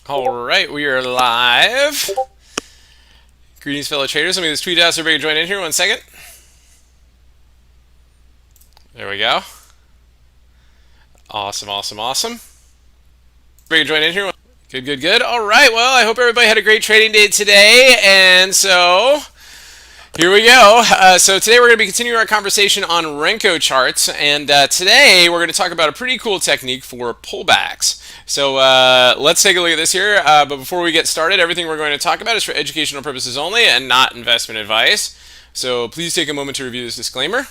All right, we are live. Greetings, fellow traders. Let me just tweet out so everybody can join in here. 1 second. There we go. Awesome, awesome, awesome. Everybody can join in here. Good, good, good. All right, well, I hope everybody had a great trading day today. And so here we go. So today we're going to be continuing our conversation on Renko charts, and today we're going to talk about a pretty cool technique for pullbacks. So let's take a look at this here. But before we get started, everything we're going to talk about is for educational purposes only and not investment advice. So please take a moment to review this disclaimer.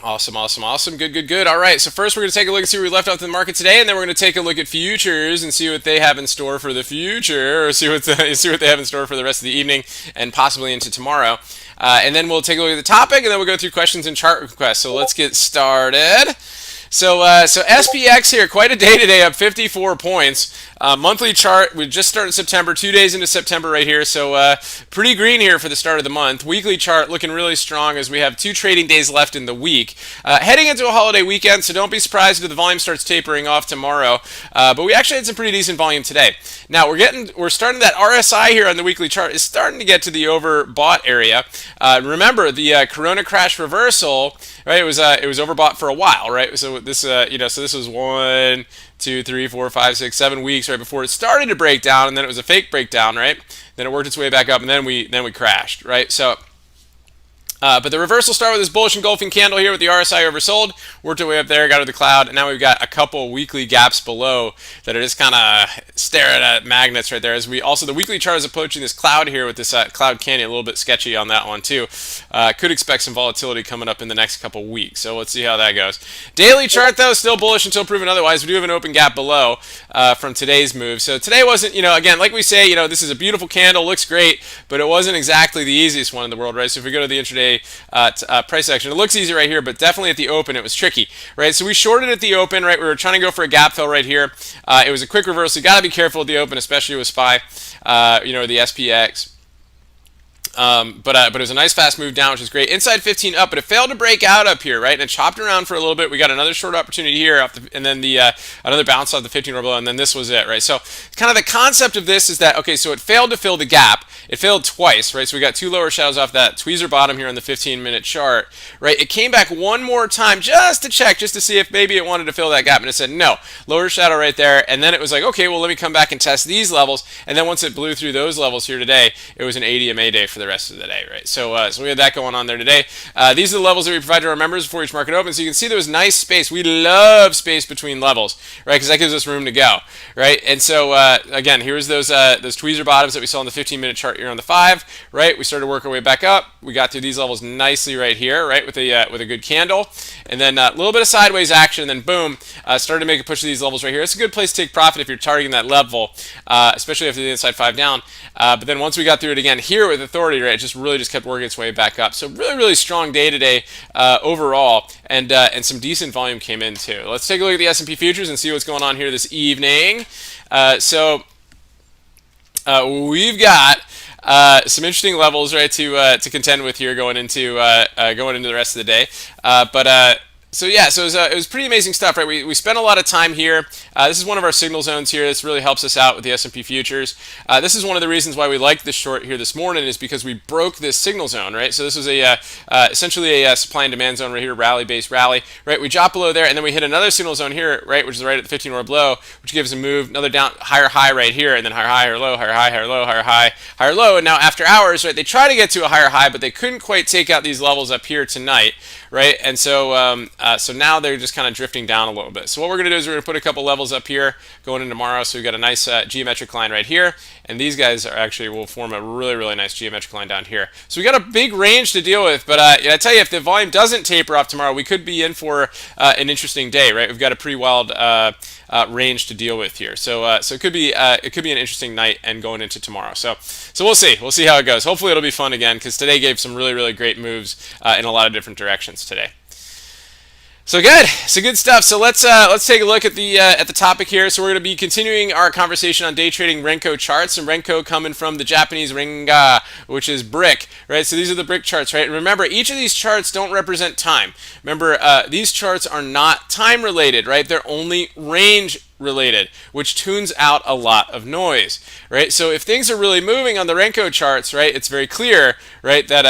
Awesome, awesome, awesome. Good, good, good. All right, so first we're going to take a look and see where we left off in the market today, and then we're going to take a look at futures and see what they have in store for the future, or see what they have in store for the rest of the evening and possibly into tomorrow. And then we'll take a look at the topic, and then we'll go through questions and chart requests. So let's get started. So SPX here, quite a day today, up 54 points. Monthly chart, we just started September, 2 days into September right here, so pretty green here for the start of the month. Weekly chart looking really strong as we have 2 trading days left in the week. Heading into a holiday weekend, so don't be surprised if the volume starts tapering off tomorrow. But we actually had some pretty decent volume today. Now we're starting that RSI here on the weekly chart is starting to get to the overbought area. Remember the Corona crash reversal, right? It was overbought for a while, right? So this so this was 1, 2, 3, 4, 5, 6, 7 weeks right before it started to break down, and then it was a fake breakdown, right? Then it worked its way back up, and then we crashed, right? So. But the reversal started with this bullish engulfing candle here with the RSI oversold, worked our way up there, got to the cloud, and now we've got a couple weekly gaps below that are just kind of staring at magnets right there. As we also, the weekly chart is approaching this cloud here with this cloud canyon, a little bit sketchy on that one too. Could expect some volatility coming up in the next couple weeks, so let's see how that goes. Daily chart though, still bullish until proven otherwise. We do have an open gap below from today's move. So today wasn't, again, like we say, this is a beautiful candle, looks great, but it wasn't exactly the easiest one in the world, right? So if we go to the intraday price action. It looks easy right here, but definitely at the open it was tricky, right? So we shorted at the open, right? We were trying to go for a gap fill right here. It was a quick reversal. You got to be careful at the open, especially with SPY, the SPX. But it was a nice fast move down, which is great. Inside 15 up, but it failed to break out up here, right? And it chopped around for a little bit. We got another short opportunity here, and then another bounce off the 15 or below, and then this was it, right? So kind of the concept of this is that, okay, so it failed to fill the gap. It failed twice, right? So we got 2 lower shadows off that tweezer bottom here on the 15-minute chart, right? It came back one more time just to check, just to see if maybe it wanted to fill that gap, and it said no. Lower shadow right there, and then it was like, okay, well, let me come back and test these levels, and then once it blew through those levels here today, it was an ADMA day for the rest of the day, right? So we had that going on there today. These are the levels that we provide to our members before each market opens. So you can see there was nice space. We love space between levels, right? Because that gives us room to go, right? And so again, here's those tweezer bottoms that we saw on the 15-minute chart here on the 5, right? We started to work our way back up. We got through these levels nicely right here, right, with a good candle, and then a little bit of sideways action, and then boom, started to make a push to these levels right here. It's a good place to take profit if you're targeting that level, especially after the inside 5 down. But then once we got through it again here with authority, right, it just kept working its way back up. So really, really strong day today overall, and some decent volume came in too. Let's take a look at the S&P futures and see what's going on here this evening. We've got some interesting levels, right, to contend with here going into the rest of the day. So it was pretty amazing stuff, right? We spent a lot of time here. This is one of our signal zones here. This really helps us out with the S&P futures. This is one of the reasons why we liked this short here this morning, is because we broke this signal zone, right? So this was essentially a supply and demand zone right here, rally-based rally, right? We dropped below there, and then we hit another signal zone here, right, which is right at the 15 or below, which gives a move, another down, higher high right here, and then higher high, higher low, higher high, higher low, higher high, higher low. And now after hours, right, they try to get to a higher high, but they couldn't quite take out these levels up here tonight, right? And so now they're just kind of drifting down a little bit. So what we're going to do is we're going to put a couple levels up here going into tomorrow. So we've got a nice geometric line right here, and these guys will form a really, really nice geometric line down here. So we got a big range to deal with, but I tell you, if the volume doesn't taper off tomorrow, we could be in for an interesting day, right? We've got a pretty wild range to deal with here. So it could be an interesting night and going into tomorrow. So we'll see how it goes. Hopefully it'll be fun again, because today gave some really, really great moves in a lot of different directions today. So good, so good stuff. So let's take a look at the topic here. So we're going to be continuing our conversation on day trading Renko charts, and Renko coming from the Japanese Renga, which is brick, right? So these are the brick charts, right? And remember, each of these charts don't represent time. Remember, these charts are not time related, right? They're only range related, which tunes out a lot of noise, right? So if things are really moving on the Renko charts, right, it's very clear, right, that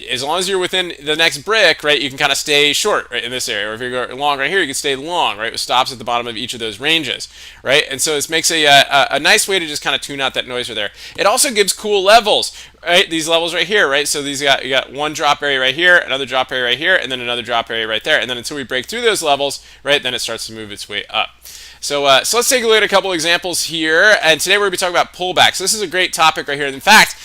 as long as you're within the next brick, right, you can kind of stay short, right, in this area. Or if you're going long right here, you can stay long, right, with stops at the bottom of each of those ranges, right? And so this makes a nice way to just kind of tune out that noise right there. It also gives cool levels, right? These levels right here, right? So you got one drop area right here, another drop area right here, and then another drop area right there. And then until we break through those levels, right, then it starts to move its way up. So let's take a look at a couple examples here, and today we're going to be talking about pullbacks. This is a great topic right here. In fact,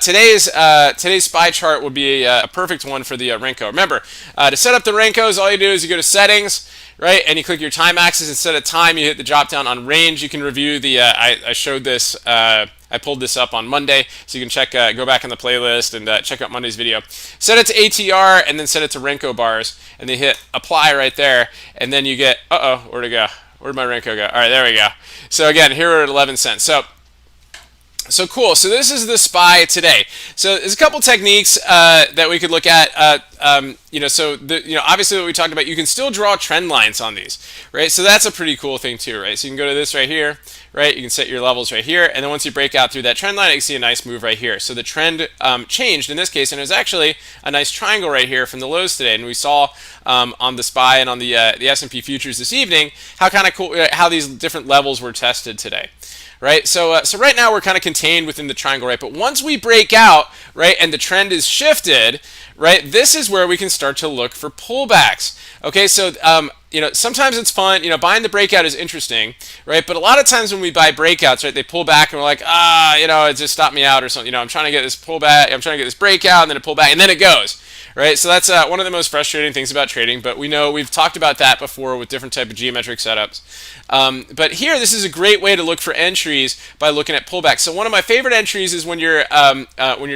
today's SPY chart would be a perfect one for the Renko. Remember, to set up the Renkos, all you do is you go to Settings, right, and you click your time axis. Instead of time, you hit the drop down on range. You can review the. I showed this. I pulled this up on Monday, so you can check, go back in the playlist and check out Monday's video. Set it to ATR and then set it to Renko bars, and then hit apply right there, and then you get. Where'd it go? Where'd my Renko go? All right, there we go. So again, here we're at 11 cents. So cool. So this is the SPY today. So there's a couple techniques that we could look at. Obviously what we talked about, you can still draw trend lines on these, right? So that's a pretty cool thing too, right? So you can go to this right here, right? You can set your levels right here, and then once you break out through that trend line, you can see a nice move right here. So the trend changed in this case, and it was actually a nice triangle right here from the lows today. And we saw on the SPY and on the S&P futures this evening how kind of cool how these different levels were tested today. Right, so right now we're kind of contained within the triangle, right? But once we break out, right, and the trend is shifted, right, this is where we can start to look for pullbacks. Okay, so sometimes it's fun. Buying the breakout is interesting, right? But a lot of times when we buy breakouts, right, they pull back and we're like, it just stopped me out or something. I'm trying to get this pullback, I'm trying to get this breakout, and then it pull back, and then it goes. Right, so that's one of the most frustrating things about trading, but we've talked about that before with different type of geometric setups. But here, this is a great way to look for entries by looking at pullbacks. So one of my favorite entries is when you're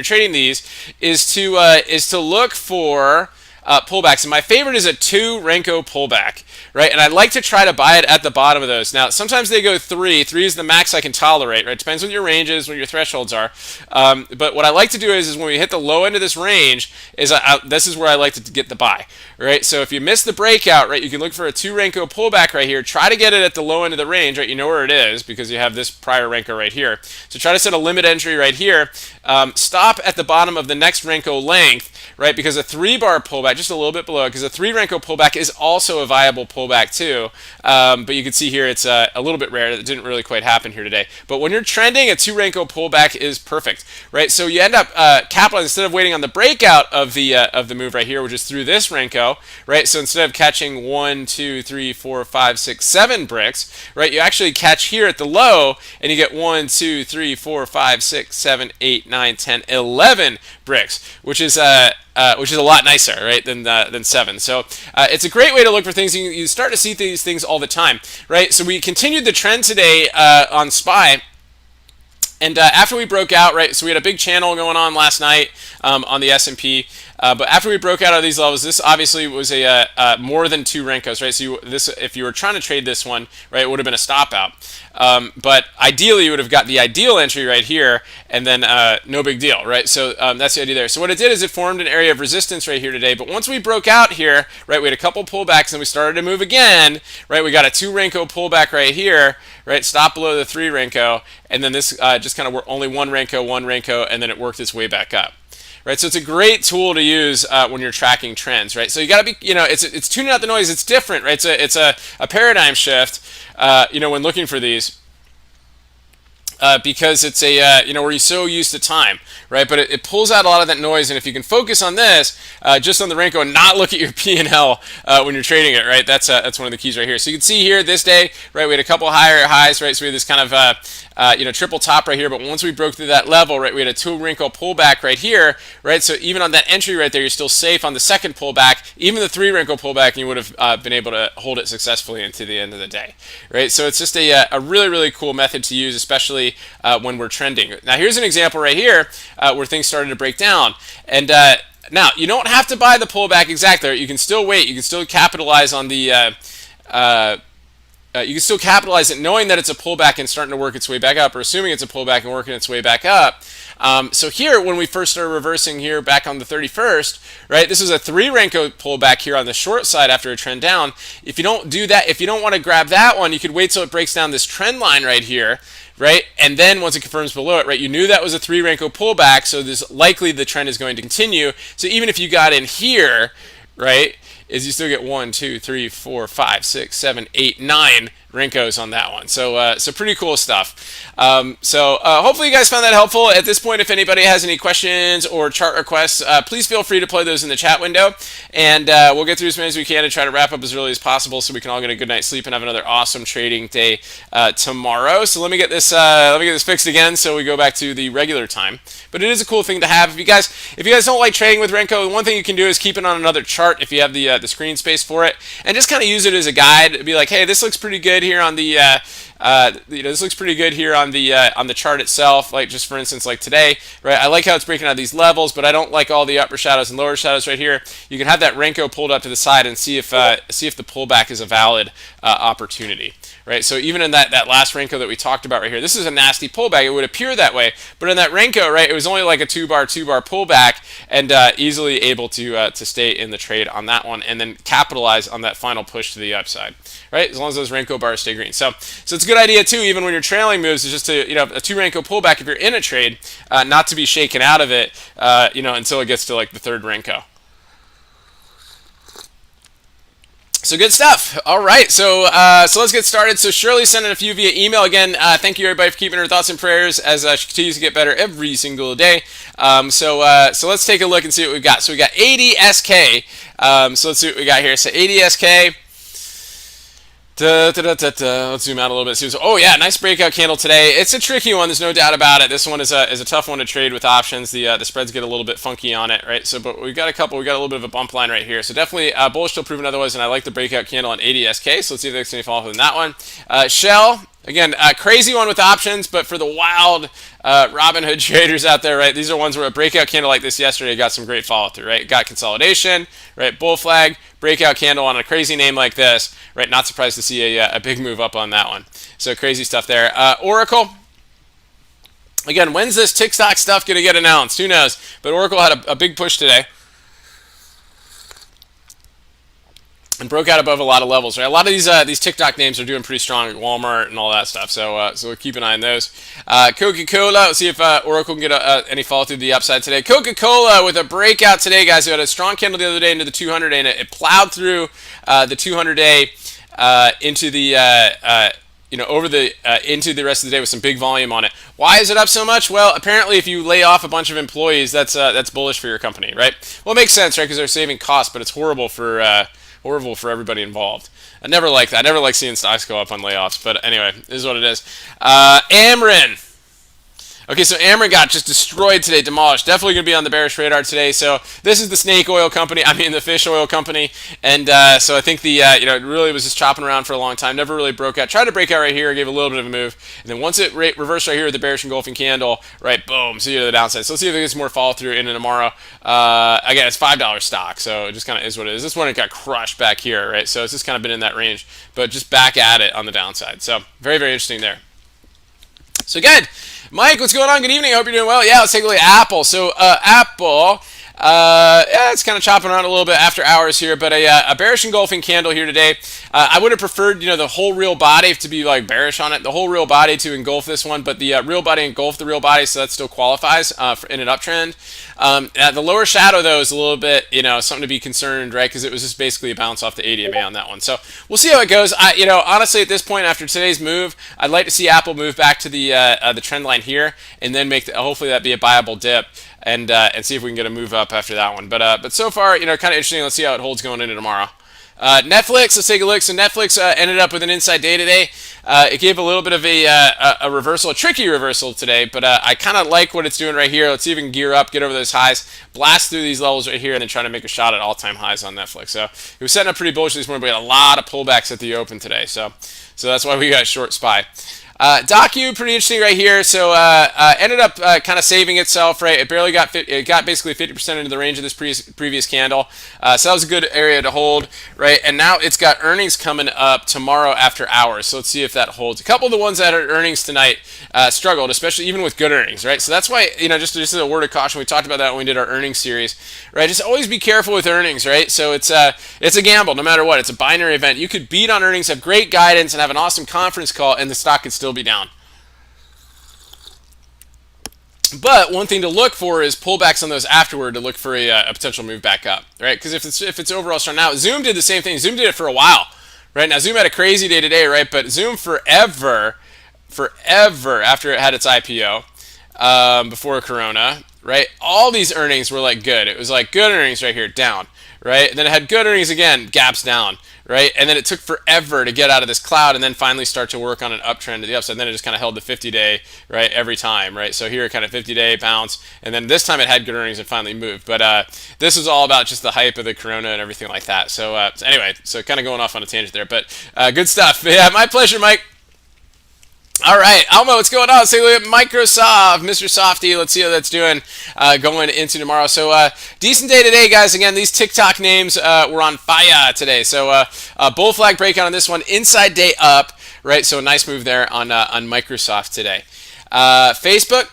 trading these is to look for pullbacks, and my favorite is a 2 Renko pullback, right? And I like to try to buy it at the bottom of those. Now, sometimes they go 3. 3 is the max I can tolerate, right? Depends on your ranges, what your thresholds are. But what I like to do is when we hit the low end of this range, this is where I like to get the buy, right? So if you miss the breakout, right, you can look for a 2 Renko pullback right here. Try to get it at the low end of the range, right? You know where it is because you have this prior Renko right here. So try to set a limit entry right here. Stop at the bottom of the next Renko length, right? Because a 3-bar pullback, just a little bit below, because a 3 Renko pullback is also a viable pullback too. But you can see here it's a little bit rare. That didn't really quite happen here today. But when you're trending, a 2 Renko pullback is perfect, right? So you end up capitalizing instead of waiting on the breakout of the move right here, which is through this Renko, right? So instead of catching 1, 2, 3, 4, 5, 6, 7 bricks, right? You actually catch here at the low, and you get 1, 2, 3, 4, 5, 6, 7, 8, 9, 10, 11 bricks, which is a lot nicer, right, than 7. So it's a great way to look for things. You start to see these things all the time, right? So we continued the trend today on SPY. And after we broke out, right, so we had a big channel going on last night on the S&P. But after we broke out of these levels, this obviously was a more than 2 Renkos, right? So if you were trying to trade this one, right, it would have been a stop out. But ideally, you would have got the ideal entry right here, and then no big deal, right? So that's the idea there. So what it did is it formed an area of resistance right here today. But once we broke out here, right, we had a couple pullbacks, and we started to move again, right? We got a 2 Renko pullback right here, right? Stop below the 3 Renko, and then this just kind of only 1 Renko, and then it worked its way back up. Right, so it's a great tool to use when you're tracking trends, right? So you got to be, it's tuning out the noise. It's different, right? It's a paradigm shift, when looking for these. Because it's where you're so used to time, right? But it pulls out a lot of that noise, and if you can focus on this, just on the Renko, and not look at your P&L when you're trading it, right? That's one of the keys right here. So you can see here this day, right? We had a couple higher highs, right? So we had this kind of triple top right here, but once we broke through that level, right, we had a 2 Renko pullback right here, right? So even on that entry right there, you're still safe on the second pullback. Even the 3 Renko pullback, and you would have been able to hold it successfully into the end of the day, right? So it's just a really, really cool method to use, especially when we're trending. Now here's an example right here where things started to break down, and Now, you don't have to buy the pullback exactly. Right? You can still wait. You can still capitalize on the you can still capitalize it knowing that it's a pullback and starting to work its way back up, or assuming it's a pullback and working its way back up. So here, when we first started reversing here back on the 31st, right, this is a 3 Renko pullback here on the short side after a trend down. If you don't do that, if you don't want to grab that one, you could wait till it breaks down this trend line right here, right? And then once it confirms below it, right, you knew that was a 3 Renko pullback, so this likely the trend is going to continue. So even if you got in here, right, is you still get 1, 2, 3, 4, 5, 6, 7, 8, 9 Renkos on that one. So so pretty cool stuff. Hopefully you guys found that helpful. At this point, if anybody has any questions or chart requests, please feel free to play those in the chat window, and we'll get through as many as we can and try to wrap up as early as possible so we can all get a good night's sleep and have another awesome trading day tomorrow. So let me get this fixed again so we go back to the regular time. But it is a cool thing to have. If you guys don't like trading with Renko, one thing you can do is keep it on another chart if you have the screen space for it, and just kind of use it as a guide. Be like, hey, this looks pretty good here on the this looks pretty good here on the chart itself. Like just for instance, like today, right? I like how it's breaking out these levels, but I don't like all the upper shadows and lower shadows right here. You can have that Renko pulled up to the side and see if the pullback is a valid opportunity. Right, so even in that last Renko that we talked about right here, this is a nasty pullback. It would appear that way, but in that Renko, right, it was only like a two bar pullback, and easily able to stay in the trade on that one, and then capitalize on that final push to the upside. Right, as long as those Renko bars stay green. So it's a good idea too, even when you're trailing moves, is just to a 2 Renko pullback if you're in a trade, not to be shaken out of it, until it gets to like the 3rd Renko. So good stuff. All right, so let's get started. So Shirley sent in a few via email. Again, thank you everybody for keeping her thoughts and prayers as she continues to get better every single day. So let's take a look and see what we've got. So we got ADSK. So let's see what we got here. So ADSK. Let's zoom out a little bit. Oh yeah, nice breakout candle today. It's a tricky one. There's no doubt about it. This one is a tough one to trade with options. The spreads get a little bit funky on it, right? So, but we've got a couple. We got a little bit of a bump line right here. So definitely bullish till proven otherwise. And I like the breakout candle on ADSK. So let's see if there's any follow up in that one. Shell. Again, crazy one with options, but for the wild Robinhood traders out there, right? These are ones where a breakout candle like this yesterday got some great follow through, right? Got consolidation, right? Bull flag, breakout candle on a crazy name like this, right? Not surprised to see a big move up on that one. So crazy stuff there. Oracle. Again, when's this TikTok stuff going to get announced? Who knows? But Oracle had a big push today. And broke out above a lot of levels, right? A lot of these TikTok names are doing pretty strong, like Walmart and all that stuff. So we'll keep an eye on those. Coca-Cola. Let's see if Oracle can get any follow through the upside today. Coca-Cola with a breakout today, guys. We had a strong candle the other day into the 200-day, and it plowed through the 200-day into the into the rest of the day with some big volume on it. Why is it up so much? Well, apparently, if you lay off a bunch of employees, that's bullish for your company, right? Well, it makes sense, right? Because they're saving costs, but it's horrible for everybody involved. I never like that. I never like seeing stocks go up on layoffs. But anyway, this is what it is. Amrin. Okay, so Amrin got just destroyed today, demolished. Definitely going to be on the bearish radar today. So this is the snake oil company. I mean, the fish oil company. And so I think it really was just chopping around for a long time. Never really broke out. Tried to break out right here. Gave a little bit of a move. And then once it reversed right here with the bearish engulfing candle, right, boom, see you to the downside. So let's see if it gets more follow through in tomorrow. Again, it's $5 stock. So it just kind of is what it is. This one, it got crushed back here, right? So it's just kind of been in that range. But just back at it on the downside. So very, very interesting there. So good. Mike, what's going on? Good evening. I hope you're doing well. Yeah, let's take a look at Apple. So Apple, yeah, it's kind of chopping around a little bit after hours here, but a bearish engulfing candle here today. I would have preferred, the whole real body to be like bearish on it, the whole real body to engulf this one, but the real body engulfed the real body, so that still qualifies in an uptrend. The lower shadow, though, is a little bit, something to be concerned, right? Because it was just basically a bounce off the ADMA on that one. So we'll see how it goes. Honestly, at this point, after today's move, I'd like to see Apple move back to the trend line here, and then hopefully that be a buyable dip, and see if we can get a move up after that one. But so far, kind of interesting. Let's see how it holds going into tomorrow. Netflix, let's take a look. So Netflix ended up with an inside day today. It gave a little bit of a reversal, a tricky reversal today, but I kind of like what it's doing right here. Let's see if we can gear up, get over those highs, blast through these levels right here, and then try to make a shot at all-time highs on Netflix. So it was setting up pretty bullish this morning, but we had a lot of pullbacks at the open today. So that's why we got short SPY. Docu, pretty interesting right here. So ended up kind of saving itself, right? It barely got it got basically 50% into the range of this previous candle. So that was a good area to hold, right? And now it's got earnings coming up tomorrow after hours. So let's see if that holds. A couple of the ones that had earnings tonight struggled, especially even with good earnings, right? So that's why, just as a word of caution, we talked about that when we did our earnings series, right? Just always be careful with earnings, right? So it's a gamble no matter what. It's a binary event. You could beat on earnings, have great guidance, and have an awesome conference call, and the stock could still be down. But one thing to look for is pullbacks on those afterward to look for a potential move back up, right? Because if it's overall strong now, Zoom did the same thing. Zoom did it for a while, right? Now Zoom had a crazy day today, right? But Zoom forever after it had its IPO before Corona, right? All these earnings were like good. It was like good earnings right here, down, right? And then it had good earnings again, gaps down, right? And then it took forever to get out of this cloud and then finally start to work on an uptrend to the upside. And then it just kind of held the 50-day, right, every time, right? So here, kind of 50-day bounce, and then this time it had good earnings and finally moved. But this was all about just the hype of the Corona and everything like that. So anyway, so kind of going off on a tangent there, but good stuff. Yeah, my pleasure, Mike. All right, Almo, what's going on? Let's take a look at Microsoft, Mr. Softy. Let's see how that's doing going into tomorrow. So, decent day today, guys. Again, these TikTok names were on fire today. So, bull flag breakout on this one. Inside day up, right? So, a nice move there on Microsoft today. Facebook.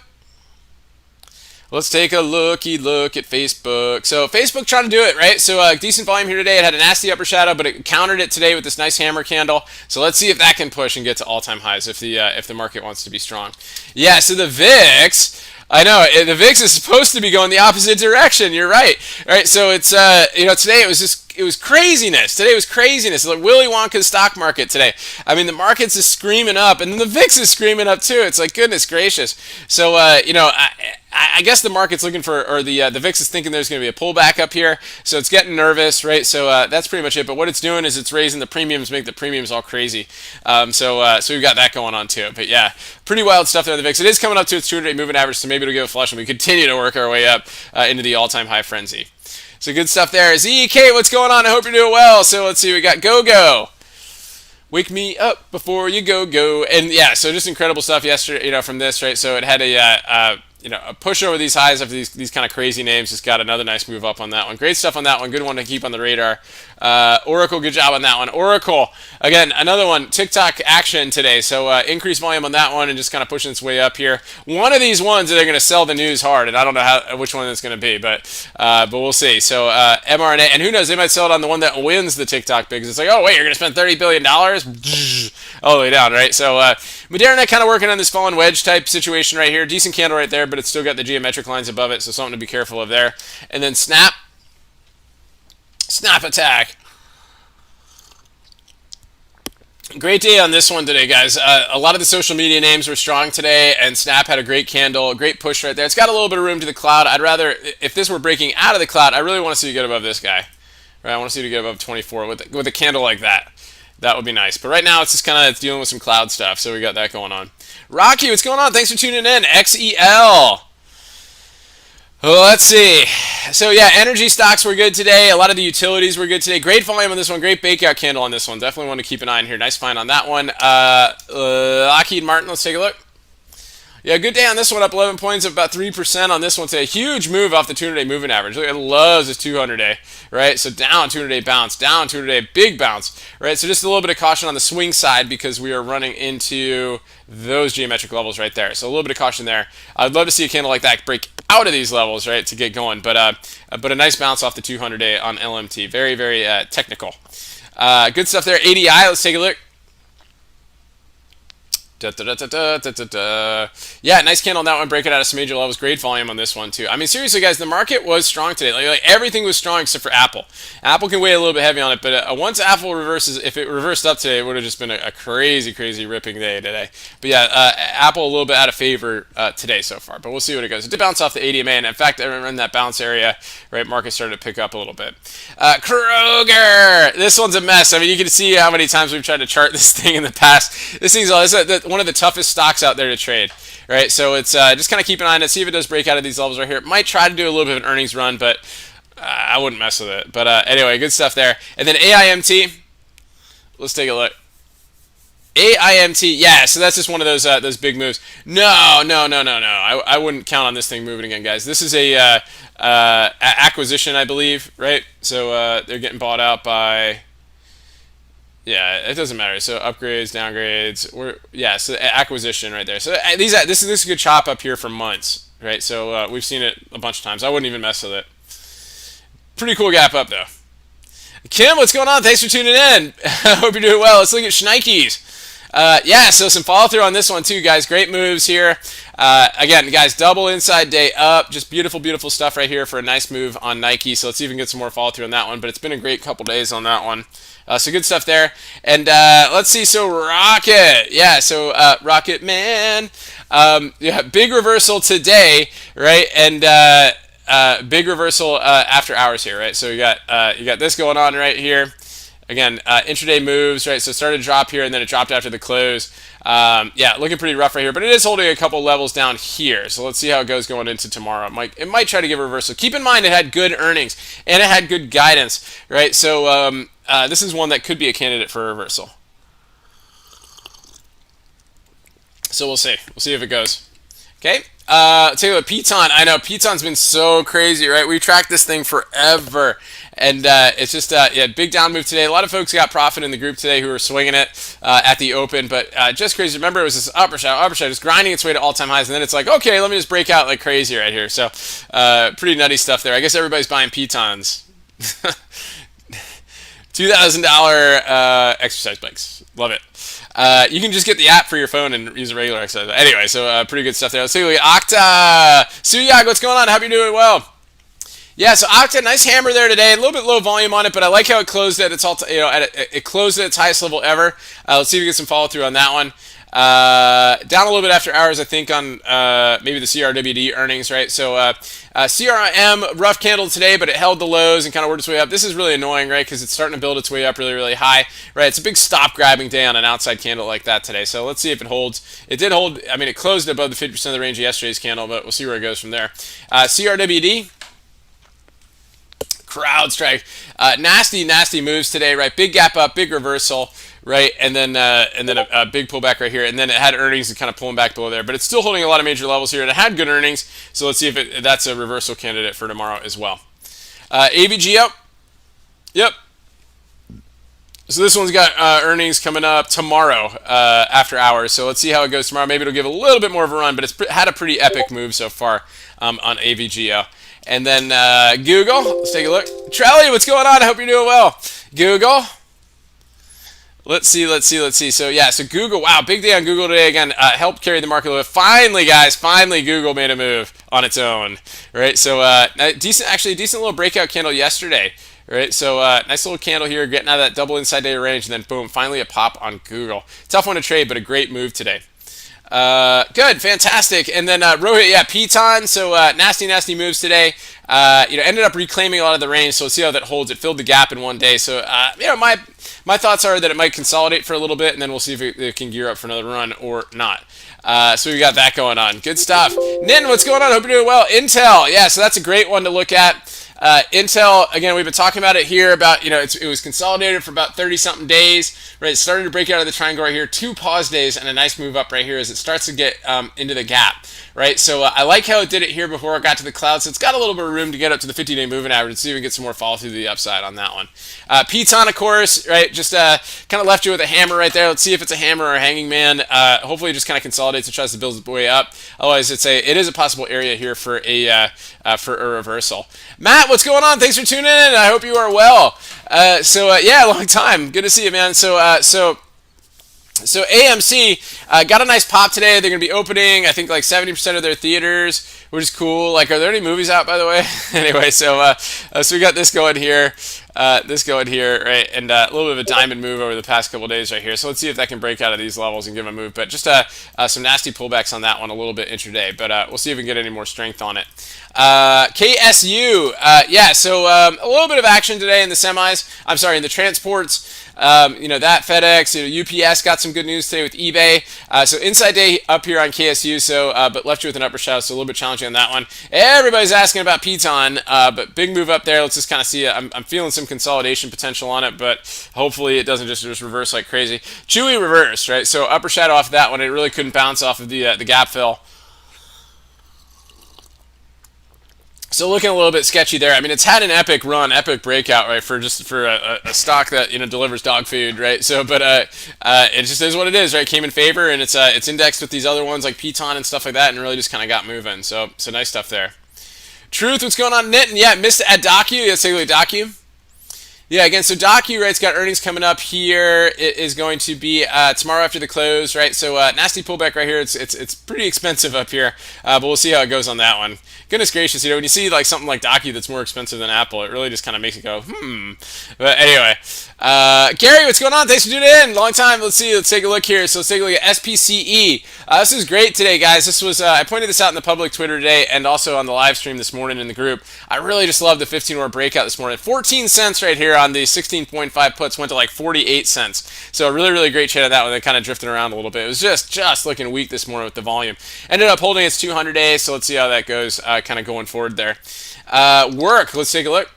Let's take a look at Facebook. So Facebook trying to do it, right? So decent volume here today. It had a nasty upper shadow, but it countered it today with this nice hammer candle. So let's see if that can push and get to all-time highs if the market wants to be strong. Yeah, so the VIX, I know, the VIX is supposed to be going the opposite direction. You're right. All right, so it's, today it was craziness. Today was craziness. It's like Willy Wonka's stock market today. I mean, the market's just screaming up, and then the VIX is screaming up too. It's like, goodness gracious. So, I guess the market's looking for, or the VIX is thinking there's going to be a pullback up here, so it's getting nervous, right? So that's pretty much it. But what it's doing is it's raising the premiums, make the premiums all crazy. So we've got that going on too. But yeah, pretty wild stuff there in the VIX. It is coming up to its 200-day moving average, so maybe it'll give a flush, and we continue to work our way up into the all-time high frenzy. So good stuff there. ZEK, what's going on? I hope you're doing well. So let's see, we got GoGo. Wake me up before you go. And yeah, so just incredible stuff yesterday, from this, right? So it had a push over these highs of these kind of crazy names. Just got another nice move up on that one. Great stuff on that one. Good one to keep on the radar. Oracle, good job on that one. Oracle, again, another one. TikTok action today. So increased volume on that one and just kind of pushing its way up here. One of these ones that they're going to sell the news hard, and I don't know which one it's going to be, but we'll see. So mRNA, and who knows, they might sell it on the one that wins the TikTok big. It's like, oh wait, you're going to spend $30 billion all the way down, right? So Moderna kind of working on this fallen wedge type situation right here. Decent candle right there, but it's still got the geometric lines above it, so something to be careful of there. And then Snap attack. Great day on this one today, guys. A lot of the social media names were strong today, and Snap had a great candle, a great push right there. It's got a little bit of room to the cloud. I'd rather, if this were breaking out of the cloud, I really want to see it get above this guy. Right? I want to see it get above 24 with a candle like that. That would be nice. But right now, it's just kind of dealing with some cloud stuff, so we got that going on. Rocky, what's going on? Thanks for tuning in. XEL. Well, let's see. So, yeah, energy stocks were good today. A lot of the utilities were good today. Great volume on this one. Great bakeout candle on this one. Definitely want to keep an eye on here. Nice find on that one. Lockheed Martin, let's take a look. Yeah, good day on this one, up 11 points, up about 3% on this one today. Huge move off the 200-day moving average. Look, it loves this 200-day, right? So down 200-day bounce, down 200-day big bounce, right? So just a little bit of caution on the swing side because we are running into those geometric levels right there. So a little bit of caution there. I'd love to see a candle like that break out of these levels, right, to get going. But a nice bounce off the 200-day on LMT. Very, very technical. Good stuff there. ADI, let's take a look. Yeah, nice candle on that one, breaking out of some major levels. Great volume on this one too. I mean, seriously, guys, the market was strong today. Like everything was strong except for Apple. Apple can weigh a little bit heavy on it, but once Apple reverses, if it reversed up today, it would have just been a crazy, crazy ripping day today. But yeah, Apple a little bit out of favor today so far, but we'll see what it goes. It did bounce off the ADMA, and in fact, in that bounce area, right, market started to pick up a little bit. Kroger, this one's a mess. I mean, you can see how many times we've tried to chart this thing in the past. This thing's one of the toughest stocks out there to trade, right? So it's just kind of keep an eye on it, see if it does break out of these levels right here. It might try to do a little bit of an earnings run, but I wouldn't mess with it. But anyway, good stuff there. And then AIMT, let's take a look. AIMT, yeah, so that's just one of those big moves. No, no, no, no, no. I wouldn't count on this thing moving again, guys. This is a acquisition, I believe, right? So they're getting bought out by. Yeah, it doesn't matter. So upgrades, downgrades, yeah. So acquisition right there. So this is a good chop up here for months, right? So we've seen it a bunch of times. I wouldn't even mess with it. Pretty cool gap up though. Kim, what's going on? Thanks for tuning in. Hope you're doing well. Let's look at Schneikes. Yeah, so some follow through on this one too, guys. Great moves here. Again, guys, double inside day up. Just beautiful, beautiful stuff right here for a nice move on Nike. So let's even get some more follow through on that one. But it's been a great couple days on that one. So good stuff there. And let's see. So Rocket, yeah. So Rocket Man, yeah, big reversal today, right? And big reversal after hours here, right? So you got this going on right here. Again, intraday moves, right? So it started to drop here, and then it dropped after the close. Yeah, looking pretty rough right here, but it is holding a couple levels down here. So let's see how it goes going into tomorrow. It might try to give a reversal. Keep in mind it had good earnings, and it had good guidance, right? So this is one that could be a candidate for a reversal. So we'll see. We'll see if it goes. Okay. Let's take a look at Piton. I know Piton's been so crazy, right? We tracked this thing forever, and it's just yeah, big down move today. A lot of folks got profit in the group today who were swinging it at the open, but just crazy. Remember, it was this upper shadow, just grinding its way to all-time highs, and then it's like, okay, let me just break out like crazy right here. So pretty nutty stuff there. I guess everybody's buying Pitons. $2,000 exercise bikes. Love it. You can just get the app for your phone and use a regular exercise. Anyway, so pretty good stuff there. Let's take a look at Okta. Suyag, what's going on? I hope you're doing well. Yeah, so Okta, nice hammer there today. A little bit low volume on it, but I like how it closed at its it closed at its highest level ever. Let's see if we get some follow through on that one. Down a little bit after hours, I think, on maybe the CRWD earnings, right? So CRM, rough candle today, but it held the lows and kind of worked its way up. This is really annoying, right? Because it's starting to build its way up really, really high, right? It's a big stop grabbing day on an outside candle like that today. So let's see if it holds. It did hold. I mean, it closed above the 50% of the range of yesterday's candle, but we'll see where it goes from there. CRWD. CrowdStrike, nasty moves today, right? Big gap up, big reversal, right? And then a big pullback right here, and then it had earnings and kind of pulling back below there, but it's still holding a lot of major levels here, and it had good earnings. So let's see if that's a reversal candidate for tomorrow as well. AVGO, yep. So this one's got earnings coming up tomorrow after hours. So let's see how it goes tomorrow. Maybe it'll give a little bit more of a run, but it's had a pretty epic move so far on AVGO. And then Google, let's take a look. Trelly, what's going on? I hope you're doing well. Google. Let's see. So yeah, so Google, wow, big day on Google today. Again, helped carry the market a little bit. Finally, guys, Google made a move on its own, right? So decent little breakout candle yesterday, right? So nice little candle here, getting out of that double inside day range, and then boom, finally a pop on Google. Tough one to trade, but a great move today. Good, fantastic. And then Rohit, yeah, Piton. So nasty moves today. Ended up reclaiming a lot of the range. So let's see how that holds. It filled the gap in one day. So my thoughts are that it might consolidate for a little bit, and then we'll see if it can gear up for another run or not. So we got that going on. Good stuff. Nin, what's going on? Hope you're doing well. Intel, yeah. So that's a great one to look at. Intel, again, we've been talking about it here about, it was consolidated for about 30-something days, right? It started to break out of the triangle right here, 2 pause days and a nice move up right here as it starts to get into the gap, right? So I like how it did it here before it got to the cloud, so it's got a little bit of room to get up to the 50-day moving average and see if we can get some more follow through the upside on that one. Piton, of course, right? Just kind of left you with a hammer right there. Let's see if it's a hammer or a hanging man. Hopefully it just kind of consolidates and tries to build its way up. Otherwise, it is a possible area here for a reversal. Matt, what's going on? Thanks for tuning in. I hope you are well. Yeah, long time. Good to see you, man. So AMC got a nice pop today. They're going to be opening, I think, like 70% of their theaters, which is cool. Like, are there any movies out, by the way? Anyway, so we got this going here. Right, and a little bit of a diamond move over the past couple days right here. So let's see if that can break out of these levels and give them a move. But just some nasty pullbacks on that one a little bit intraday. But we'll see if we can get any more strength on it. KSU, yeah, so a little bit of action today in the semis. I'm sorry, in the transports. That FedEx, UPS got some good news today with eBay. So inside day up here on KSU, but left you with an upper shadow, so a little bit challenging on that one. Everybody's asking about Piton, but big move up there. Let's just kind of see. I'm feeling some some consolidation potential on it, but hopefully it doesn't just reverse like crazy. Chewy reversed, right? So upper shadow off of that one. It really couldn't bounce off of the gap fill. So looking a little bit sketchy there. I mean, it's had an epic run, epic breakout, right, for a stock that delivers dog food, right? So, but it just is what it is, right? Came in favor, and it's indexed with these other ones like Piton and stuff like that, and really just kind of got moving. So nice stuff there. Truth, what's going on, Knit? And yeah, missed at Docu. Let's take a look at Docu. Yeah, again, so Docu, right, it's got earnings coming up here. It is going to be tomorrow after the close, right? So nasty pullback right here. It's pretty expensive up here, but we'll see how it goes on that one. Goodness gracious, when you see like something like Docu that's more expensive than Apple, it really just kind of makes it go, But anyway, Gary, what's going on? Thanks for tuning in. Long time. Let's take a look here. So let's take a look at SPCE. This is great today, guys. This was I pointed this out in the public Twitter today and also on the live stream this morning in the group. I really just love the 15-hour breakout this morning. 14 cents right here on the 16.5 puts went to like 48 cents. So a really, really great trade on that one. They kind of drifting around a little bit. It was just looking weak this morning with the volume. Ended up holding its 200 days, so let's see how that goes kind of going forward there. Work, let's take a look.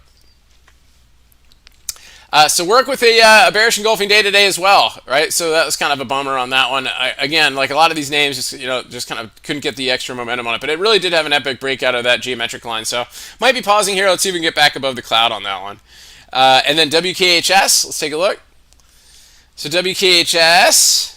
So work with a bearish engulfing day today as well, right? So that was kind of a bummer on that one. Again, like a lot of these names, just kind of couldn't get the extra momentum on it, but it really did have an epic breakout of that geometric line. So might be pausing here. Let's see if we can get back above the cloud on that one. And then WKHS, let's take a look. So WKHS,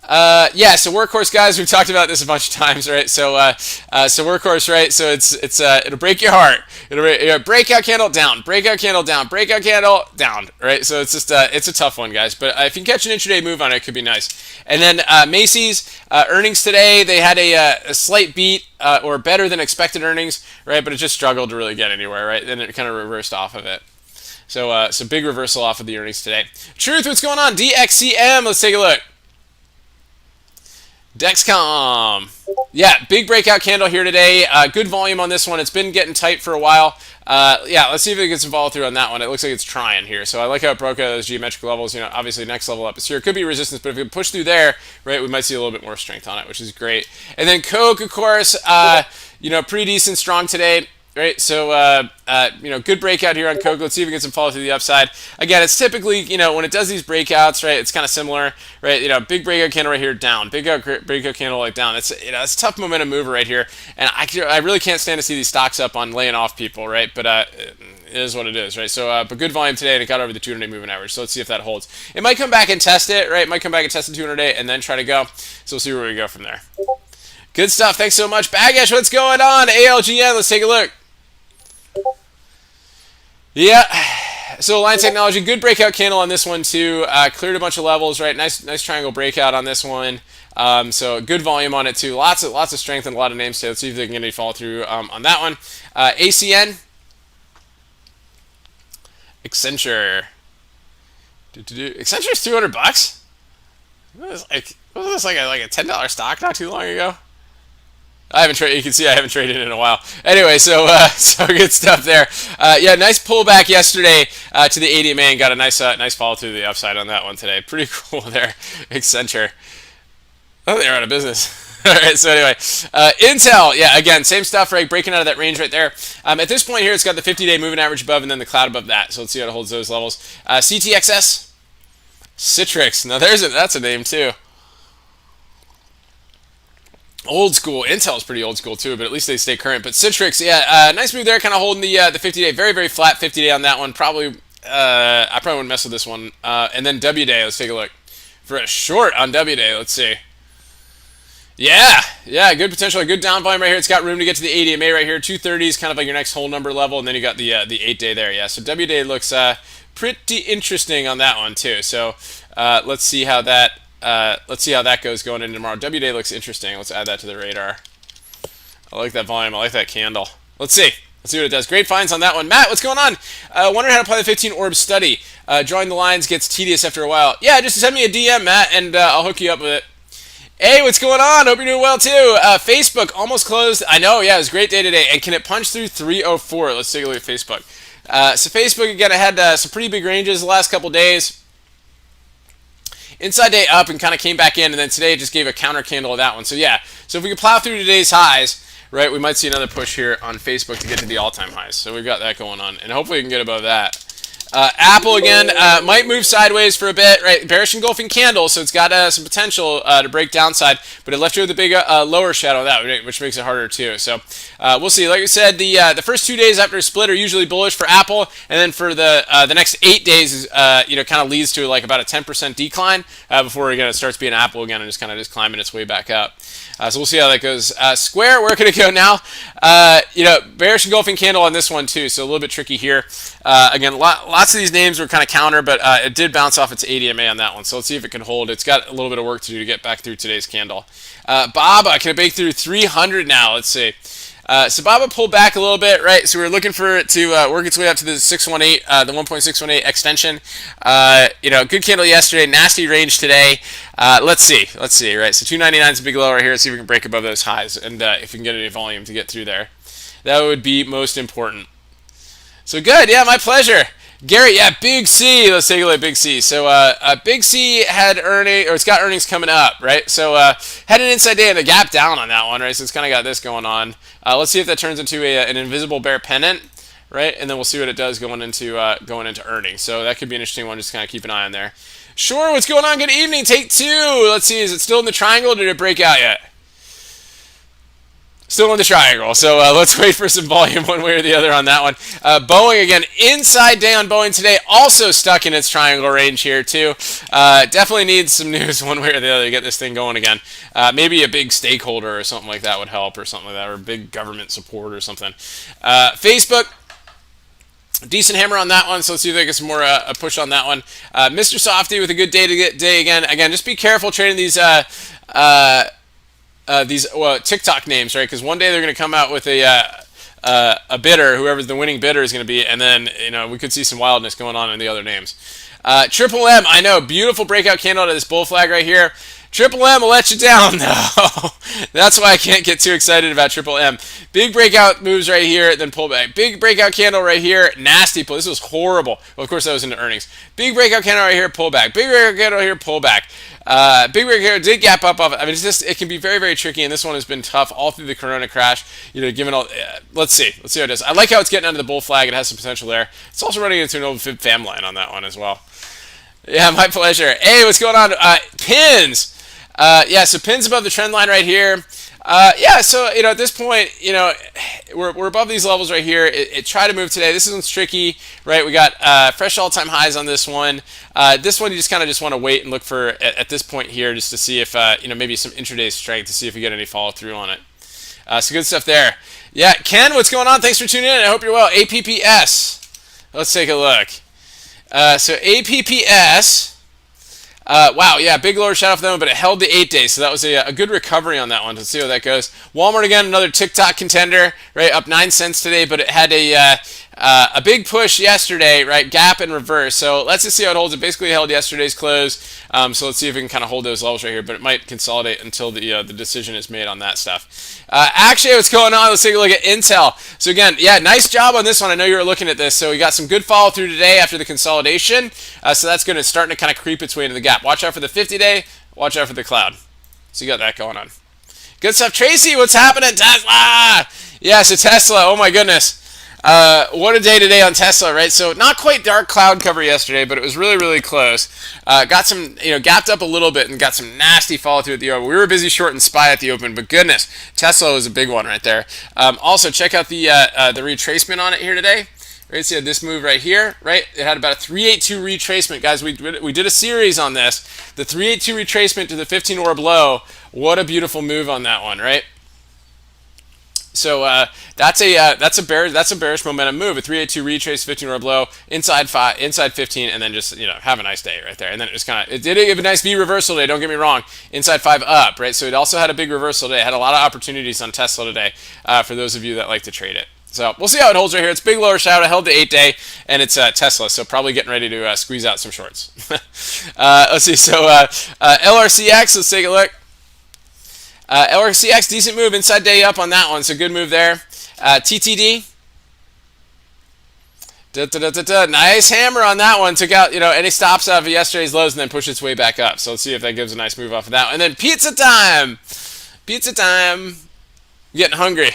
yeah, so Workhorse, guys, we've talked about this a bunch of times, right? So Workhorse, right? So it'll break your heart. It'll breakout candle down, breakout candle down, breakout candle down, right? So it's just it's a tough one, guys. But if you can catch an intraday move on it, it could be nice. And then Macy's earnings today, they had a slight beat or better than expected earnings, right? But it just struggled to really get anywhere, right? Then it kind of reversed off of it. So big reversal off of the earnings today. Truth, what's going on? Dxcm, let's take a look. Dxcm. Yeah, big breakout candle here today. Good volume on this one. It's been getting tight for a while. Yeah, let's see if it gets some follow through on that one. It looks like it's trying here. So I like how it broke out those geometric levels. Obviously next level up is here. It could be resistance, but if we push through there, right, we might see a little bit more strength on it, which is great. And then Coke, of course, pretty decent, strong today. Right, so good breakout here on Coke. Let's see if we get some follow through the upside. Again, it's typically when it does these breakouts, right? It's kind of similar, right? Big breakout candle right here, down. Big breakout candle like down. It's it's a tough momentum mover right here, and I really can't stand to see these stocks up on laying off people, right? But it is what it is, right? So but good volume today, and it got over the 200-day moving average. So let's see if that holds. It might come back and test it, right? It might come back and test the 200-day and then try to go. So we'll see where we go from there. Good stuff. Thanks so much, Bagash. What's going on? ALGN. Let's take a look. Yeah, so Line Technology, good breakout candle on this one too. Cleared a bunch of levels, right? Nice triangle breakout on this one. So good volume on it too. Lots of strength and a lot of names today. Let's see if they can get any follow through on that one. ACN, Accenture. Accenture's $200. Wasn't this like a $10 stock not too long ago? I haven't traded. You can see I haven't traded in a while. Anyway, so good stuff there. Yeah, nice pullback yesterday to the ADMA and got a nice follow through the upside on that one today. Pretty cool there, Accenture. Oh, they're out of business. All right. So anyway, Intel. Yeah, again, same stuff, right? Breaking out of that range right there. At this point here, it's got the 50-day moving average above and then the cloud above that. So let's see how it holds those levels. CTXS, Citrix. Now that's a name too. Old school. Intel's pretty old school too, but at least they stay current. But Citrix, yeah, nice move there, kind of holding the 50-day, very flat 50-day on that one. Probably, I probably wouldn't mess with this one. And then W-Day, let's take a look. For a short on W-Day, let's see. Yeah, good potential, a good down volume right here. It's got room to get to the ADMA right here. 230 is kind of like your next whole number level, and then you got the 8-day there. Yeah, so W-Day looks pretty interesting on that one too. So let's see how that. Goes going into tomorrow. W-Day looks interesting. Let's add that to the radar. I like that volume. I like that candle. Let's see what it does. Great finds on that one. Matt, what's going on? Wondering how to apply the 15 orb study. Drawing the lines gets tedious after a while. Yeah, just send me a DM, Matt, and I'll hook you up with it. Hey, what's going on? Hope you're doing well too. Facebook almost closed. I know. Yeah, it was a great day today. And can it punch through 304? Let's take a look at Facebook. So Facebook again, I had some pretty big ranges the last couple days. Inside day up and kind of came back in, and then today it just gave a counter candle of that one. So yeah, so if we can plow through today's highs, right, we might see another push here on Facebook to get to the all-time highs. So we've got that going on, and hopefully we can get above that. Apple again might move sideways for a bit, right? Bearish engulfing candle, so it's got some potential to break downside, but it left you with a big lower shadow of that, which makes it harder too. So we'll see. Like I said, the first 2 days after a split are usually bullish for Apple, and then for the next 8 days is kind of leads to like about a 10% decline before it starts being Apple again and just climbing its way back up. So we'll see how that goes. Square, where could it go now? Bearish engulfing candle on this one too, so a little bit tricky here. Again, lots of these names were kind of counter, but it did bounce off its ADMA on that one. So let's see if it can hold. It's got a little bit of work to do to get back through today's candle. BABA, can it break through 300 now? Let's see. So BABA pulled back a little bit, right? So we're looking for it to work its way up to the 618, the 1.618 extension. Good candle yesterday, nasty range today. Let's see, right? So 299 is a big low right here. Let's see if we can break above those highs, and if we can get any volume to get through there. That would be most important. So good, yeah, my pleasure. Gary, yeah, Big C. Let's take a look at Big C. So Big C had it's got earnings coming up, right? So had an inside day and a gap down on that one, right? So it's kind of got this going on. Let's see if that turns into an invisible bear pennant, right? And then we'll see what it does going into earnings. So that could be an interesting one. Just kind of keep an eye on there. Sure, what's going on? Good evening. Take two. Let's see. Is it still in the triangle? Or did it break out yet? Still in the triangle, so let's wait for some volume one way or the other on that one. Boeing, again, inside day on Boeing today, also stuck in its triangle range here, too. Definitely needs some news one way or the other to get this thing going again. Maybe a big stakeholder or something like that would help, or something like that, or big government support or something. Facebook, decent hammer on that one, so let's see if they get some more a push on that one. Mr. Softy with a good day again. Again, just be careful trading these TikTok names, right? Because one day they're going to come out with a bidder, whoever the winning bidder is going to be, and then we could see some wildness going on in the other names. Triple M, I know, beautiful breakout candle to this bull flag right here. Triple M will let you down, though. That's why I can't get too excited about Triple M. Big breakout moves right here, then pullback. Big breakout candle right here, nasty pull. This was horrible. Well, of course, that was into earnings. Big breakout candle right here, pullback. Big breakout candle right here, pullback. Big breakout did gap up off. I mean, it can be very, very tricky, and this one has been tough all through the Corona crash. Given all, let's see how it does. I like how it's getting under the bull flag. It has some potential there. It's also running into an old fib fam line on that one as well. Yeah, my pleasure. Hey, what's going on? Pins. So pins above the trend line right here. So at this point, we're above these levels right here. It tried to move today. This one's tricky, right? We got fresh all-time highs on this one. This one you just want to wait and look for at this point here, just to see if maybe some intraday strength, to see if we get any follow through on it. So good stuff there. Yeah, Ken, what's going on? Thanks for tuning in. I hope you're well. APPS. Let's take a look. So APPS. Wow, yeah, big lower shadow for them, but it held the 8 days, so that was a good recovery on that one. Let's see how that goes. Walmart, again, another TikTok contender, right, up 9 cents today, but it had a big push yesterday, right, gap and reverse. So let's just see how it holds. It basically held yesterday's close, so let's see if we can kind of hold those levels right here, but it might consolidate until the decision is made on that stuff. Actually, what's going on? Let's take a look at Intel. So again, yeah, nice job on this one. I know you were looking at this. So we got some good follow through today after the consolidation. So that's going to start to kind of creep its way into the gap. Watch out for the 50-day. Watch out for the cloud. So you got that going on. Good stuff. Tracy, what's happening? Tesla! Yeah, so Tesla, oh my goodness. What a day today on Tesla, right? So not quite dark cloud cover yesterday, but it was really, really close. Got some, gapped up a little bit and got some nasty follow through at the open. We were busy short and SPY at the open, but goodness, Tesla was a big one right there. Also, check out the retracement on it here today. Right, so you had this move right here, right? It had about a 382 retracement. Guys, we did a series on this. The 382 retracement to the 15 orb low. What a beautiful move on that one, right? So that's a bearish momentum move. A 382 retrace, 15 orb low, inside 15, and then just have a nice day right there. And then it did give a nice V reversal today. Don't get me wrong. Inside 5 up, right? So it also had a big reversal today. It had a lot of opportunities on Tesla today for those of you that like to trade it. So we'll see how it holds right here. It's big lower shadow, held the 8-day, and it's Tesla, so probably getting ready to squeeze out some shorts. Let's see. So LRCX, let's take a look. LRCX, decent move, inside day up on that one, so good move there. TTD. Nice hammer on that one. Took out any stops out of yesterday's lows and then pushed its way back up. So let's see if that gives a nice move off of that. And then pizza time. Pizza time. I'm getting hungry.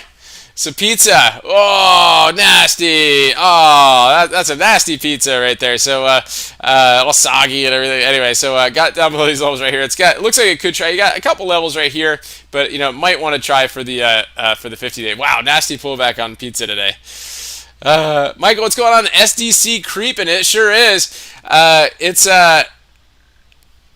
So pizza, oh nasty, oh that's a nasty pizza right there. So all soggy and everything. Anyway, so got down below these levels right here. It looks like it could try. You got a couple levels right here, but might want to try for the 50-day. Wow, nasty pullback on pizza today. Michael, what's going on? SDC creeping? It sure is. It's oh,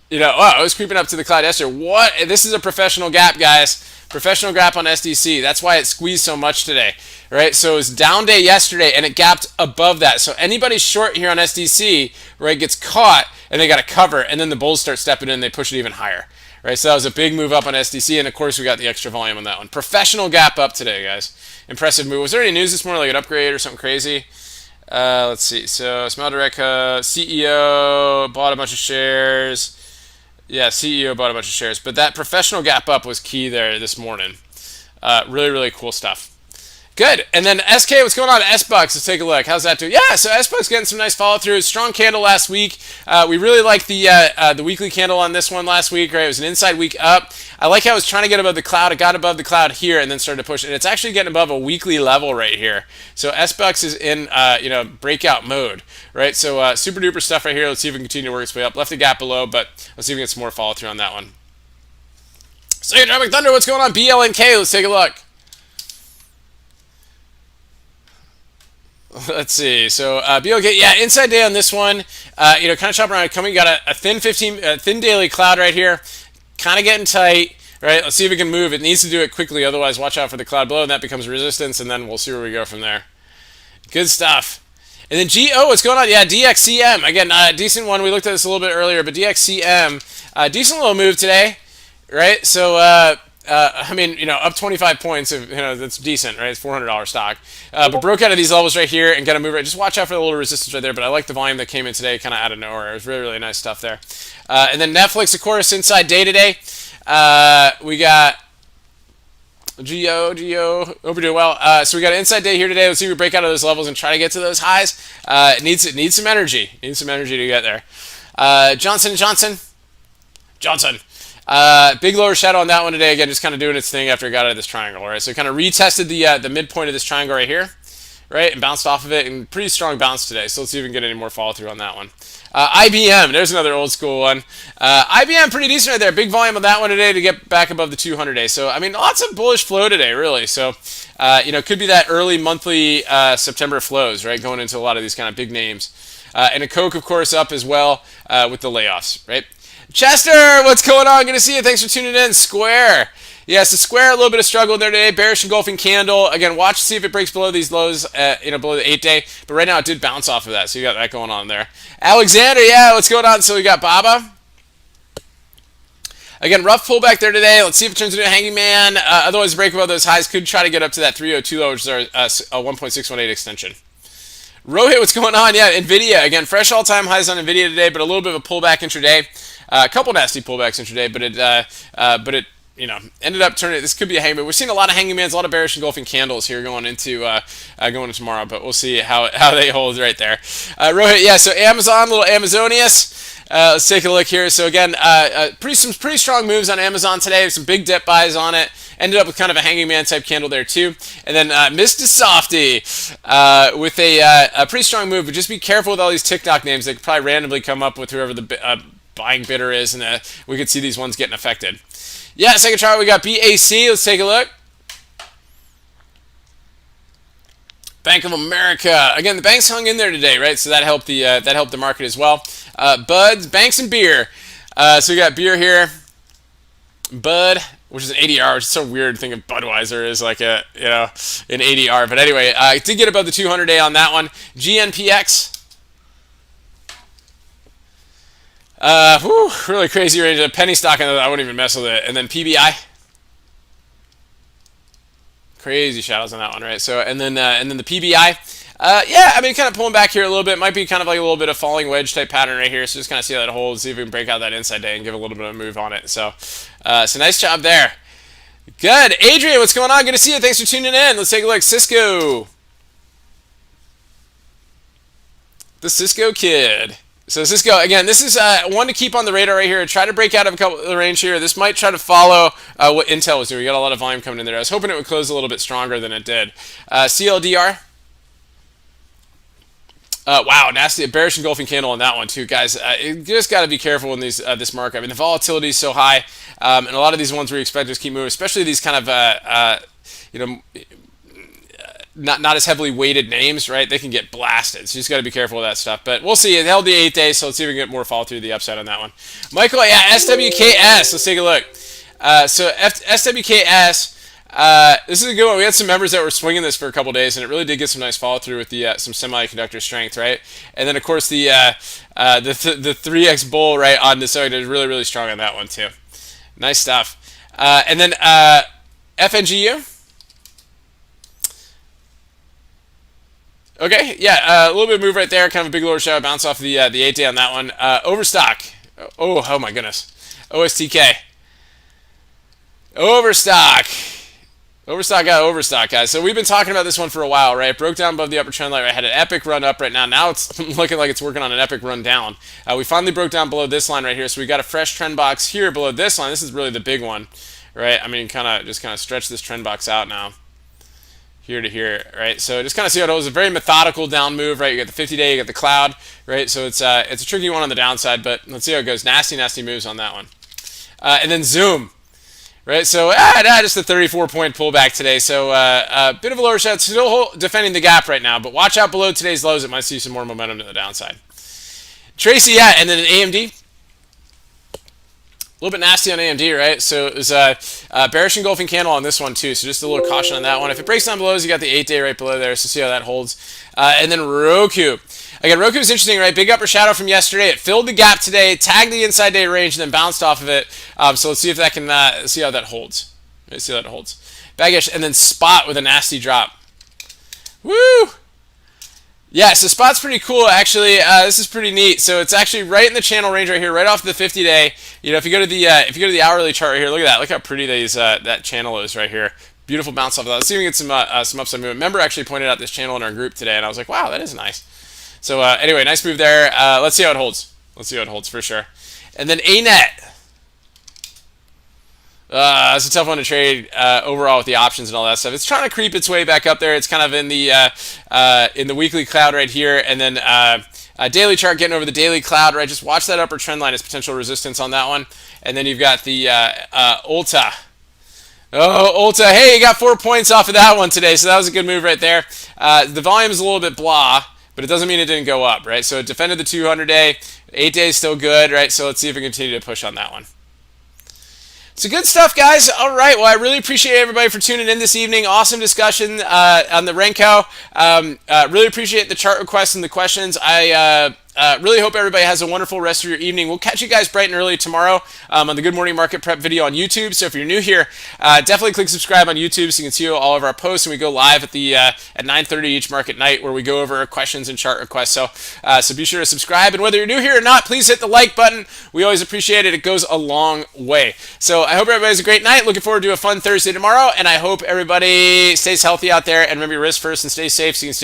it was creeping up to the cloud yesterday. What? This is a professional gap, guys. Professional gap on SDC. That's why it squeezed so much today, right? So it was down day yesterday, and it gapped above that. So anybody short here on SDC, right, gets caught, and they got to cover, and then the bulls start stepping in, and they push it even higher, right? So that was a big move up on SDC, and of course we got the extra volume on that one. Professional gap up today, guys. Impressive move. Was there any news this morning, like an upgrade or something crazy? Let's see. So Smell Direct CEO bought a bunch of shares. Yeah, CEO bought a bunch of shares, but that professional gap up was key there this morning. Really, really cool stuff. Good. And then SK, what's going on? S-Bucks, let's take a look. How's that doing? Yeah, so S-Bucks getting some nice follow through. Strong candle last week. We really liked the weekly candle on this one last week, right? It was an inside week up. I like how it was trying to get above the cloud. It got above the cloud here and then started to push. And it's actually getting above a weekly level right here. So S-Bucks is in breakout mode, right? So super duper stuff right here. Let's see if we can continue to work its way up. Left a gap below, but let's see if we get some more follow through on that one. So Dynamic Thunder, what's going on? BLNK, let's take a look. Let's see. So BLK, yeah, inside day on this one. Kind of chopping around, coming. Got a thin daily cloud right here, kind of getting tight. Right. Let's see if it can move. It needs to do it quickly, otherwise, watch out for the cloud below, and that becomes resistance, and then we'll see where we go from there. Good stuff. And then what's going on? Yeah, Dxcm again. Decent one. We looked at this a little bit earlier, but Dxcm, decent little move today. Right. So. Up 25 points, that's decent, right? It's $400 stock. But broke out of these levels right here and got to move right. Just watch out for the little resistance right there, but I like the volume that came in today kind of out of nowhere. It was really, really nice stuff there. And then Netflix, of course, inside day today. We got Geo, hope we're doing well. So we got an inside day here today. Let's see if we break out of those levels and try to get to those highs. It needs some energy. Needs some energy to get there. Johnson. Big lower shadow on that one today. Again, just kind of doing its thing after it got out of this triangle, right? So it kind of retested the midpoint of this triangle right here, right? And bounced off of it, and pretty strong bounce today. So let's see if we can get any more follow through on that one. IBM, there's another old school one. IBM, pretty decent right there. Big volume on that one today to get back above the 200 day. So, I mean, lots of bullish flow today, really. So, could be that early monthly September flows, right? Going into a lot of these kind of big names. And a Coke, of course, up as well with the layoffs, right? Chester, what's going on? Good to see you. Thanks for tuning in. Square. Yeah, so Square, a little bit of struggle there today. Bearish engulfing candle. Again, watch to see if it breaks below these lows, below the 8-day. But right now it did bounce off of that, so you got that going on there. Alexander, yeah, what's going on? So we got Baba. Again, rough pullback there today. Let's see if it turns into a hanging man. Otherwise, break above those highs. Could try to get up to that 302 low, which is our 1.618 extension. Rohit, what's going on? Yeah, NVIDIA. Again, fresh all-time highs on NVIDIA today, but a little bit of a pullback intraday. A couple nasty pullbacks intraday, but it ended up turning. This could be a hangman. We're seeing a lot of hanging mans, a lot of bearish engulfing candles here going into tomorrow, but we'll see how they hold right there. Rohit, yeah. So Amazon, little Amazonius. Let's take a look here. So again, some pretty strong moves on Amazon today. Some big dip buys on it. Ended up with kind of a hanging man type candle there too. And then Mr. Softy with a pretty strong move. But just be careful with all these TikTok names. They could probably randomly come up with whoever the buying bidder is, and we could see these ones getting affected. Yeah, second chart, we got BAC. Let's take a look. Bank of America. Again, the banks hung in there today, right? So that helped the market as well. Buds, banks, and beer. So we got beer here. Bud, which is an ADR, which is so weird to think of Budweiser as like an ADR. But anyway, I did get above the 200 day on that one. GNPX. Really crazy range. A penny stock, and I wouldn't even mess with it. And then PBI. Crazy shadows on that one, right? So, and then the PBI. Kind of pulling back here a little bit. Might be kind of like a little bit of falling wedge type pattern right here. So just kind of see how that holds, see if we can break out that inside day and give a little bit of a move on it. So nice job there. Good. Adrian, what's going on? Good to see you. Thanks for tuning in. Let's take a look. Cisco. The Cisco Kid. So does this go again? This is one to keep on the radar right here. Try to break out of a couple of the range here. This might try to follow what Intel was doing. We got a lot of volume coming in there. I was hoping it would close a little bit stronger than it did. CLDR. Wow, nasty, bearish engulfing candle on that one too, guys. You just got to be careful in these this market. I mean, the volatility is so high, and a lot of these ones we expect just keep moving, especially these kind of you know, not as heavily weighted names, right? They can get blasted. So you just got to be careful with that stuff. But we'll see. It held the 8 days, so let's see if we can get more fall through the upside on that one. Michael, yeah, SWKS. Let's take a look. So SWKS. This is a good one. We had some members that were swinging this for a couple days, and it really did get some nice follow through with the some semiconductor strength, right? And then of course the 3x bull right on the side is really really strong on that one too. Nice stuff. And then FNGU. Okay, yeah, a little bit of move right there, kind of a big lower shadow bounce off the 8 day on that one. Overstock. Oh my goodness. OSTK. Overstock. Overstock got Overstock, guys. So we've been talking about this one for a while, right? It broke down above the upper trend line. Right? Had an epic run up right now. Now it's looking like it's working on an epic run down. We finally broke down below this line right here. So we got a fresh trend box here below this line. This is really the big one, right? I mean, kind of stretch this trend box out now. Here to here, right? So just kind of see how it was a very methodical down move, right? You got the 50-day, you got the cloud, right? So it's a tricky one on the downside, but let's see how it goes. Nasty moves on that one. And then Zoom. Right, so just a 34-point pullback today. So a bit of a lower shot, still defending the gap right now, but watch out below today's lows. It might see some more momentum to the downside. Tracy, yeah, and then an AMD. A little bit nasty on AMD, right? So it was a bearish engulfing candle on this one too. So just a little caution on that one. If it breaks down below, you got the 8 day right below there. So see how that holds. And then Roku. Again, Roku is interesting, right? Big upper shadow from yesterday. It filled the gap today, tagged the inside day range, and then bounced off of it. So let's see if that can see how that holds. Let's see how that holds. Baggish, and then Spot with a nasty drop. Woo! Yeah, so Spot's pretty cool actually. This is pretty neat. So it's actually right in the channel range right here, right off the 50-day. You know, if you go to the hourly chart right here, look at that. Look how pretty that channel is right here. Beautiful bounce off of that. Let's see if we can get some upside movement. Member actually pointed out this channel in our group today, and I was like, wow, that is nice. So anyway, nice move there. Let's see how it holds. Let's see how it holds for sure. And then ANET. It's a tough one to trade overall with the options and all that stuff. It's trying to creep its way back up there. It's kind of in the weekly cloud right here, and then daily chart getting over the daily cloud, right? Just watch that upper trend line as potential resistance on that one. And then you've got the Ulta. Oh, Ulta. Hey, you got 4 points off of that one today, so that was a good move right there. The volume is a little bit blah, but it doesn't mean it didn't go up, right? So it defended the 200-day. 8 days still good, right? So let's see if we continue to push on that one. So good stuff, guys. All right. Well, I really appreciate everybody for tuning in this evening. Awesome discussion on the Renko. Really appreciate the chart requests and the questions. I really hope everybody has a wonderful rest of your evening. We'll catch you guys bright and early tomorrow on the Good Morning Market Prep video on YouTube. So if you're new here, definitely click subscribe on YouTube so you can see all of our posts. And we go live at 9:30 each market night where we go over questions and chart requests. So be sure to subscribe. And whether you're new here or not, please hit the like button. We always appreciate it. It goes a long way. So I hope everybody has a great night. Looking forward to a fun Thursday tomorrow. And I hope everybody stays healthy out there. And remember your risk first and stay safe so you can stay